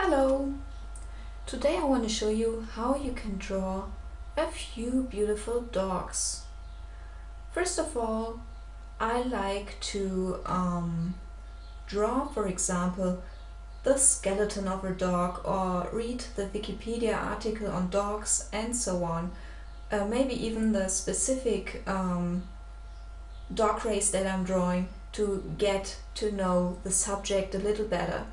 Hello! Today I want to show you how you can draw a few beautiful dogs. First of all, I like to draw, for example, the skeleton of a dog or read the Wikipedia article on dogs and so on. Maybe even the specific dog race that I'm drawing to get to know the subject a little better.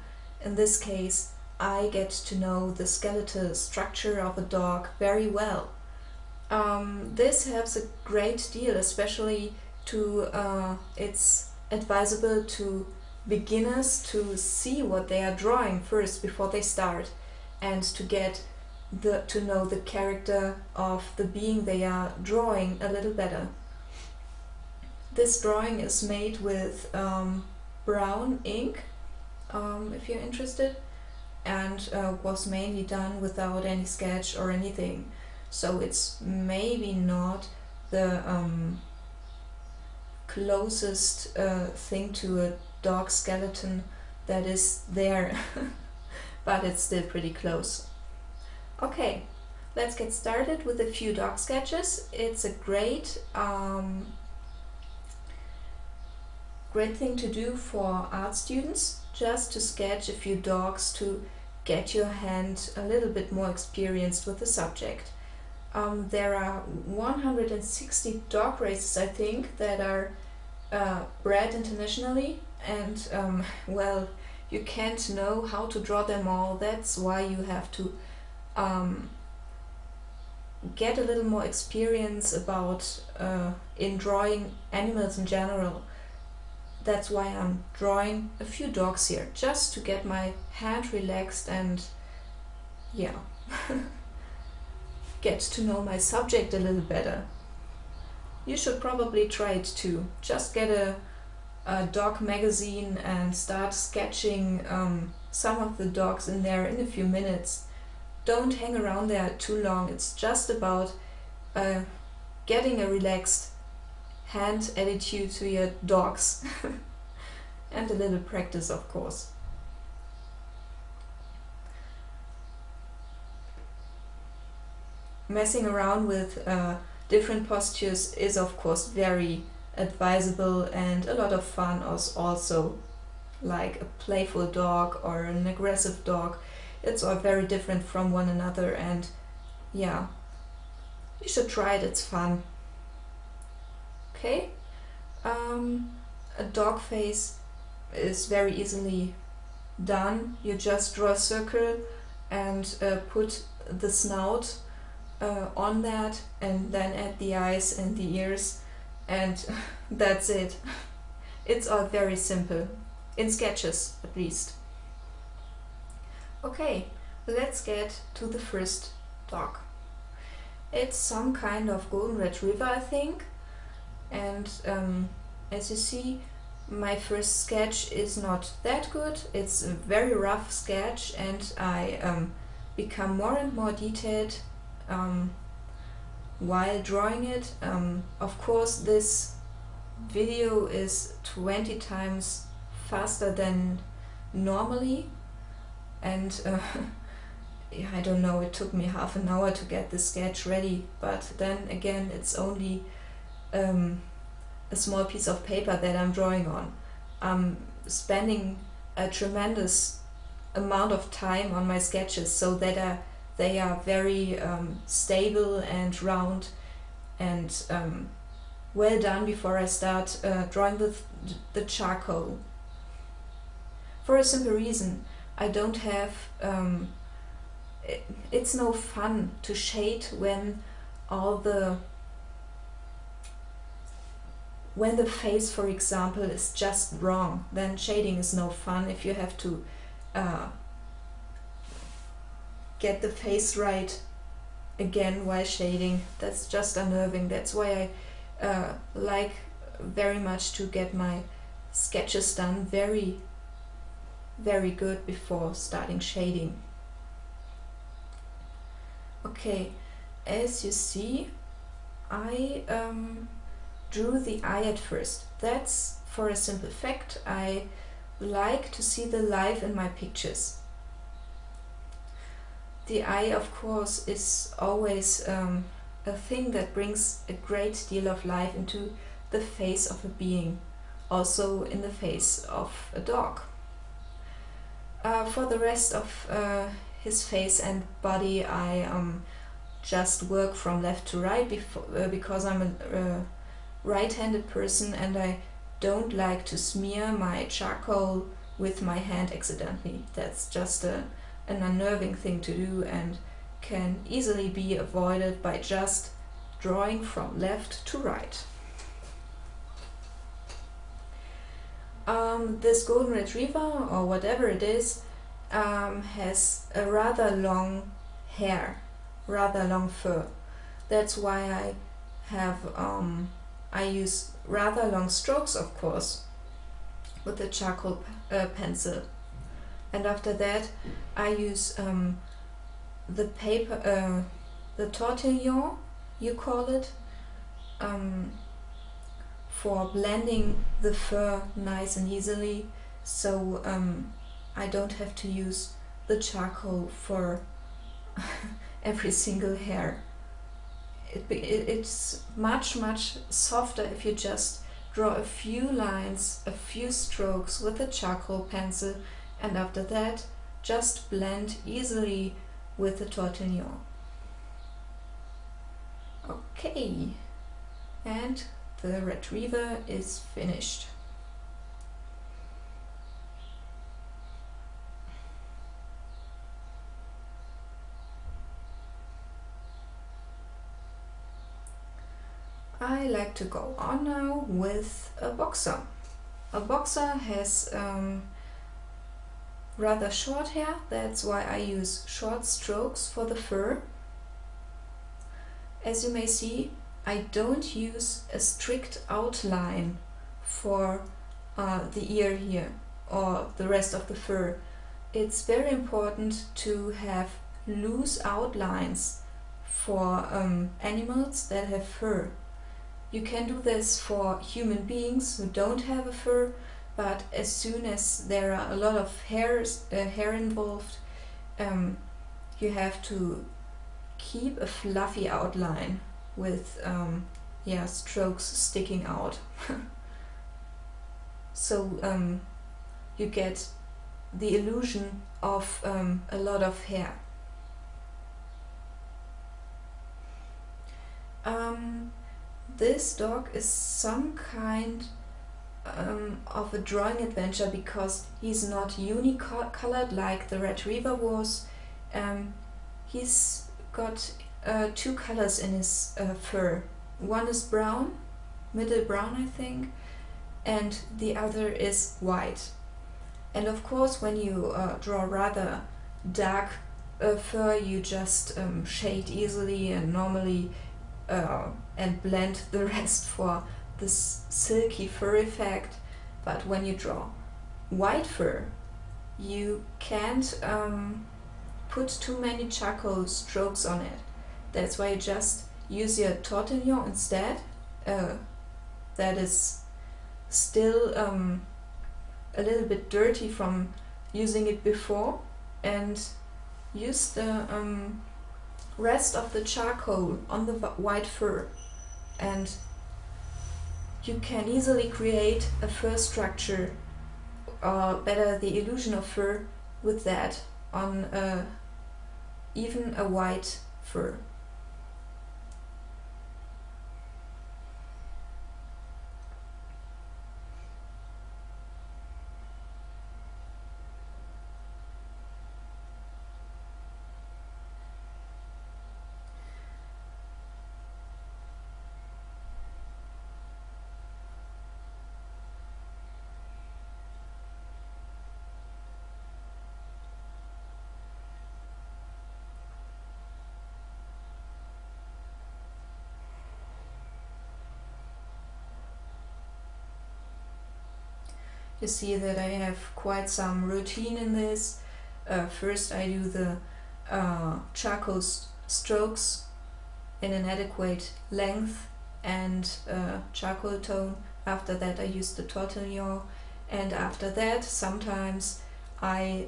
In this case, I get to know the skeletal structure of a dog very well. This helps a great deal, especially it's advisable to beginners to see what they are drawing first before they start, and to get to know the character of the being they are drawing a little better. This drawing is made with brown ink, if you're interested, and was mainly done without any sketch or anything, so it's maybe not the closest thing to a dog skeleton that is there, but it's still pretty close. Okay, let's get started with a few dog sketches. It's a great thing to do for art students, just to sketch a few dogs to get your hand a little bit more experienced with the subject. There are 160 dog races, I think, that are bred internationally, and well, you can't know how to draw them all. That's why you have to get a little more experience about in drawing animals in general. That's why I'm drawing a few dogs here, just to get my hand relaxed and, yeah, get to know my subject a little better. You should probably try it too. Just get a dog magazine and start sketching some of the dogs in there in a few minutes. Don't hang around there too long. It's just about getting a relaxed hand attitude to your dogs and a little practice, of course. Messing around with different postures is of course very advisable and a lot of fun also, like a playful dog or an aggressive dog. It's all very different from one another, and yeah, you should try it, it's fun. Okay, a dog face is very easily done. You just draw a circle and put the snout on that, and then add the eyes and the ears, and that's it. It's all very simple, in sketches at least. Okay, let's get to the first dog. It's some kind of golden retriever, I think. And as you see, my first sketch is not that good. It's a very rough sketch, and I become more and more detailed while drawing it. Of course, this video is 20 times faster than normally, and I don't know, it took me half an hour to get the sketch ready, but then again, it's only a small piece of paper that I'm drawing on. I'm spending a tremendous amount of time on my sketches so that they are very stable and round and well done before I start drawing with the charcoal. For a simple reason, I don't have it's no fun to shade when the face, for example, is just wrong. Then shading is no fun if you have to get the face right again while shading. That's just unnerving. That's why I like very much to get my sketches done very, very good before starting shading. Okay, as you see, I drew the eye at first. That's for a simple fact. I like to see the life in my pictures. The eye, of course, is always a thing that brings a great deal of life into the face of a being, also in the face of a dog. For the rest of his face and body, I just work from left to right because I'm a right-handed person and I don't like to smear my charcoal with my hand accidentally. That's just an unnerving thing to do and can easily be avoided by just drawing from left to right. This golden retriever, or whatever it is, has a rather long hair, rather long fur. That's why I use rather long strokes, of course, with the charcoal pencil. And after that I use the paper, the tortillon, you call it, for blending the fur nice and easily, so I don't have to use the charcoal for every single hair. It's much softer if you just draw a few lines, a few strokes with a charcoal pencil, and after that just blend easily with the tortillon. Okay, and the retriever is finished. I like to go on now with a boxer. A boxer has rather short hair, that's why I use short strokes for the fur. As you may see, I don't use a strict outline for the ear here or the rest of the fur. It's very important to have loose outlines for animals that have fur. You can do this for human beings who don't have a fur, but as soon as there are a lot of hair involved, you have to keep a fluffy outline with strokes sticking out. So you get the illusion of a lot of hair. This dog is some kind of a drawing adventure because he's not unicolored like the retriever was. He's got two colors in his fur. One is brown, middle brown I think, and the other is white. And of course when you draw rather dark fur, you just shade easily and normally and blend the rest for this silky fur effect. But when you draw white fur, you can't put too many charcoal strokes on it. That's why you just use your tortillon instead. That is still a little bit dirty from using it before, and use the rest of the charcoal on the white fur, and you can easily create a fur structure, or better the illusion of fur, with that on even a white fur. You see that I have quite some routine in this. First I do the charcoal strokes in an adequate length and charcoal tone. After that I use the tortillon, and after that sometimes I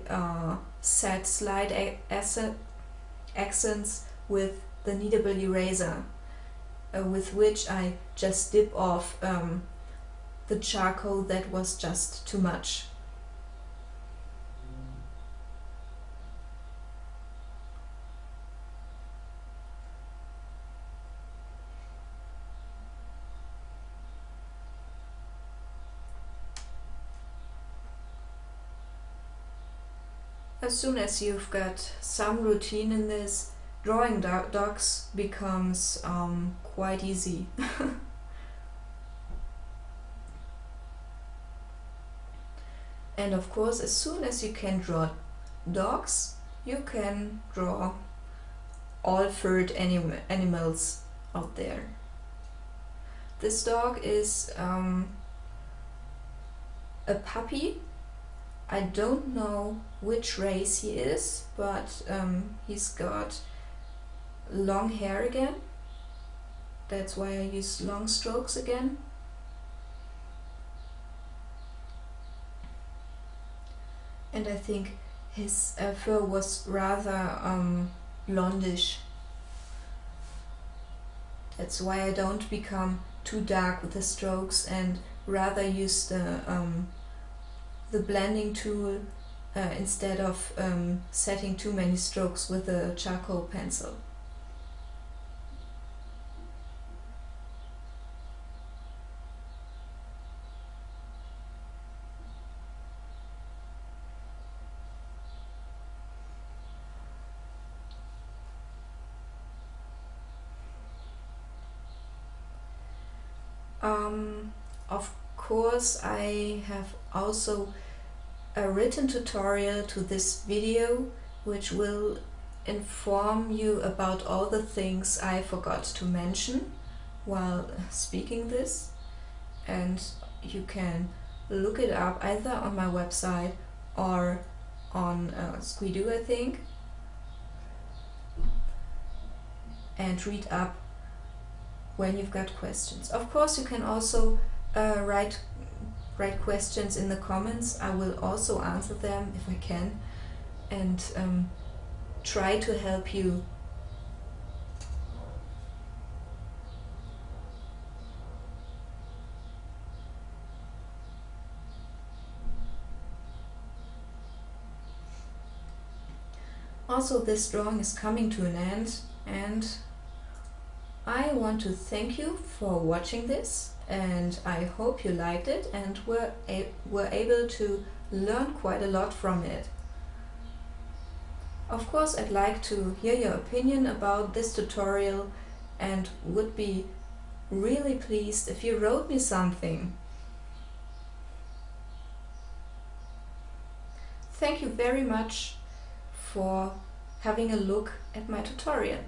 set slide acid accents with the kneadable eraser, with which I just dip off the charcoal that was just too much. As soon as you've got some routine in this, drawing dogs becomes quite easy. And of course, as soon as you can draw dogs, you can draw all furred animals out there. This dog is a puppy. I don't know which race he is, but he's got long hair again. That's why I use long strokes again. And I think his fur was rather blondish. That's why I don't become too dark with the strokes and rather use the blending tool instead of setting too many strokes with a charcoal pencil. Of course, I have also a written tutorial to this video which will inform you about all the things I forgot to mention while speaking this, and you can look it up either on my website or on Squidoo, I think, and read up when you've got questions. Of course, you can also write questions in the comments. I will also answer them if I can, and try to help you. Also, this drawing is coming to an end, and I want to thank you for watching this, and I hope you liked it and were able to learn quite a lot from it. Of course, I'd like to hear your opinion about this tutorial and would be really pleased if you wrote me something. Thank you very much for having a look at my tutorial.